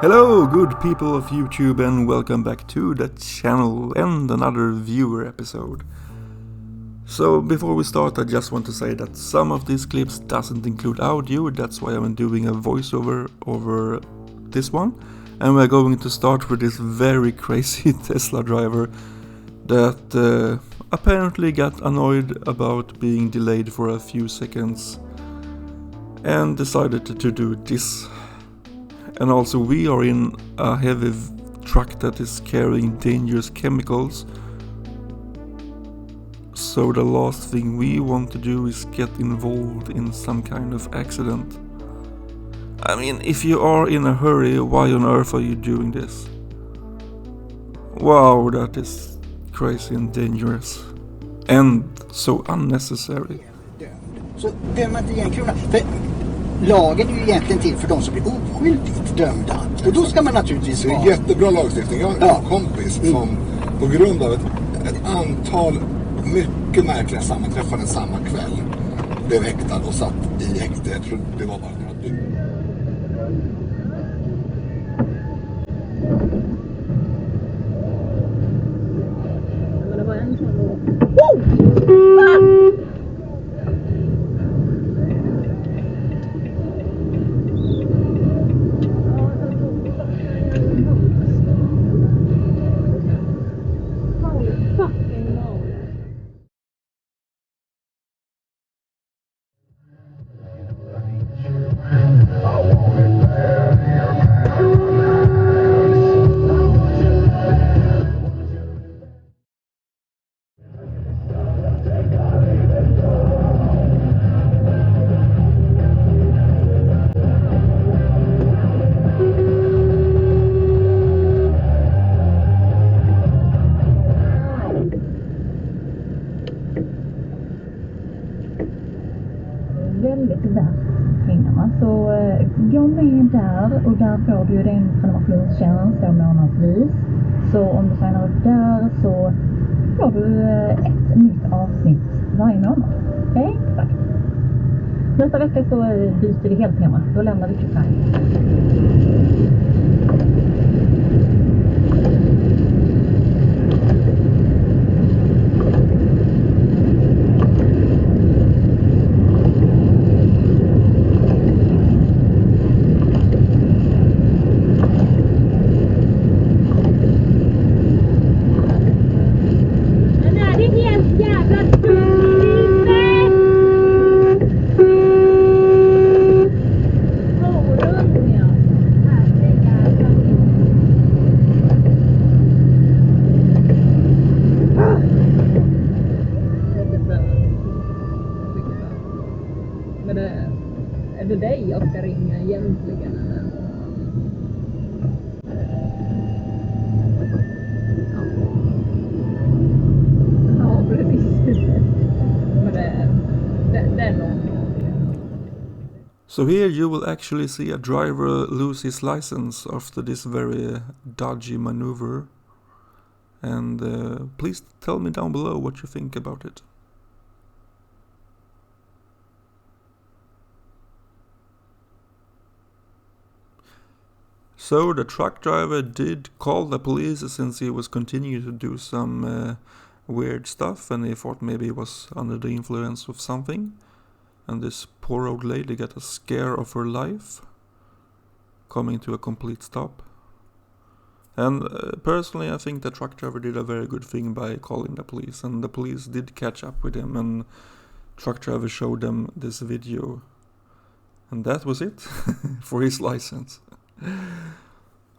Hello, good people of YouTube, and welcome back to the channel and another viewer episode. So before we start, I just want to say that some of these clips doesn't include audio, that's why I'm doing a voiceover over this one. And we're going to start with this very crazy Tesla driver that apparently got annoyed about being delayed for a few seconds and decided to do this. And also we are in a heavy truck that is carrying dangerous chemicals. So the last thing we want to do is get involved in some kind of accident. I mean, if you are in a hurry, why on earth are you doing this? Wow, that is crazy and dangerous. And so unnecessary. Så dömer inte igen krona. För lagen är ju egentligen till för de som blir oskyldigt dömda. Och då ska man naturligtvis ha... Det är jättebra lagstiftning. Jag har en kompis som på grund av ett antal mycket märkliga sammanträffanden samma kväll blev häktad och satt i häkte. Jag tror det var bara några dygn. Men det var en sån då. Väldigt värt pengarna, så gå med där och där får du din prenumerationstjänst då månadsvis. Så om du signar upp där så får du ett nytt avsnitt varje månad. Exakt. Nästa vecka så byter vi helt tema, då lämnar vi till färg. Är det dig jag ska ringa egentligen eller? Ja, precis. Men det är någonting. So here you will actually see a driver lose his license after this very dodgy maneuver. And please tell me down below what you think about it. So the truck driver did call the police since he was continuing to do some weird stuff and he thought maybe he was under the influence of something. And this poor old lady got a scare of her life, coming to a complete stop. And personally I think the truck driver did a very good thing by calling the police, and the police did catch up with him and truck driver showed them this video. And that was it for his license.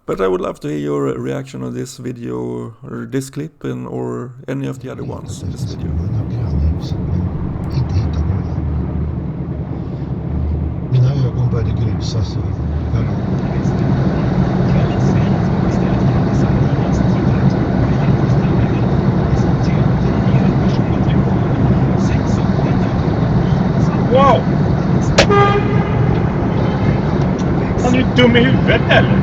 But I would love to hear your reaction on this video or this clip or any of the other ones in this video. Mina ögon började grusas. Wow! Han är ju dum i huvudet eller?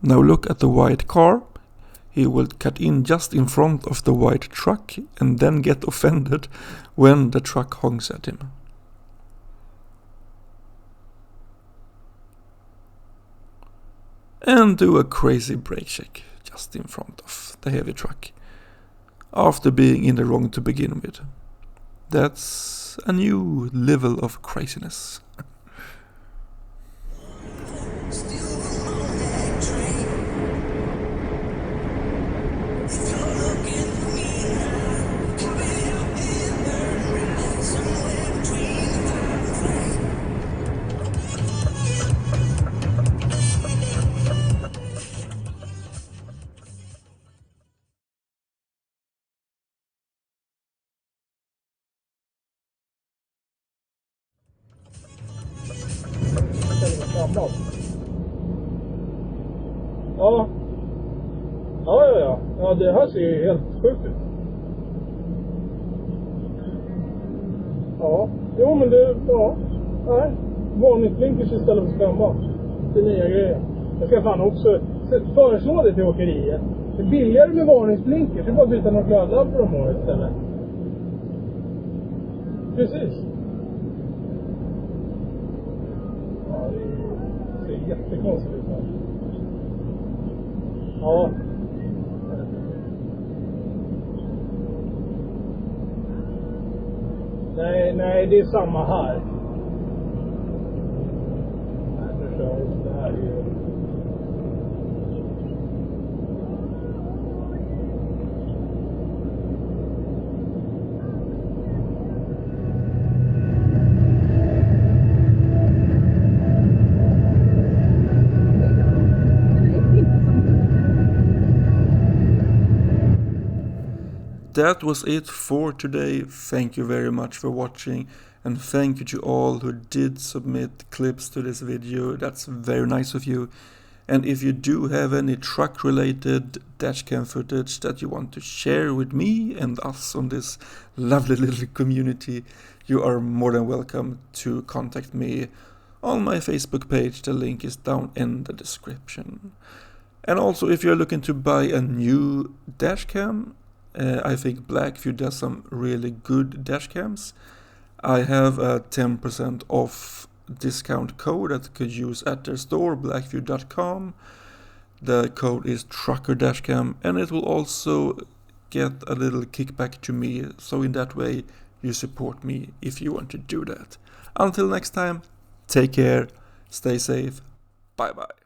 Now look at the white car. He will cut in just in front of the white truck and then get offended when the truck honks at him. And do a crazy brake check just in front of the heavy truck after being in the wrong to begin with. That's a new level of craziness. Ja. Ja, det här ser ju helt sjukt ut. Ja, jo men det, ja. Nej, varningsblinkers istället för skärmar. Det är nya grejer. Jag ska fan också föreslå det till åkeriet. Det är billigare med varningsblinkers. Det är bara att byta några glödlampor om året istället. Precis. Ja, det ser jättekonstigt ut här. Ja. Nej, det är samma här. Nej, nu kör jag. Det här är ju... That was it for today. Thank you very much for watching, and thank you to all who did submit clips to this video. That's very nice of you. And if you do have any truck related dashcam footage that you want to share with me and us on this lovely little community, you are more than welcome to contact me on my Facebook page. The link is down in the description. And also, if you're looking to buy a new dashcam, I think Blackview does some really good dashcams. I have a 10% off discount code that you could use at their store, blackview.com. The code is TruckerDashcam, and it will also get a little kickback to me, so in that way you support me if you want to do that. Until next time, take care, stay safe, bye bye.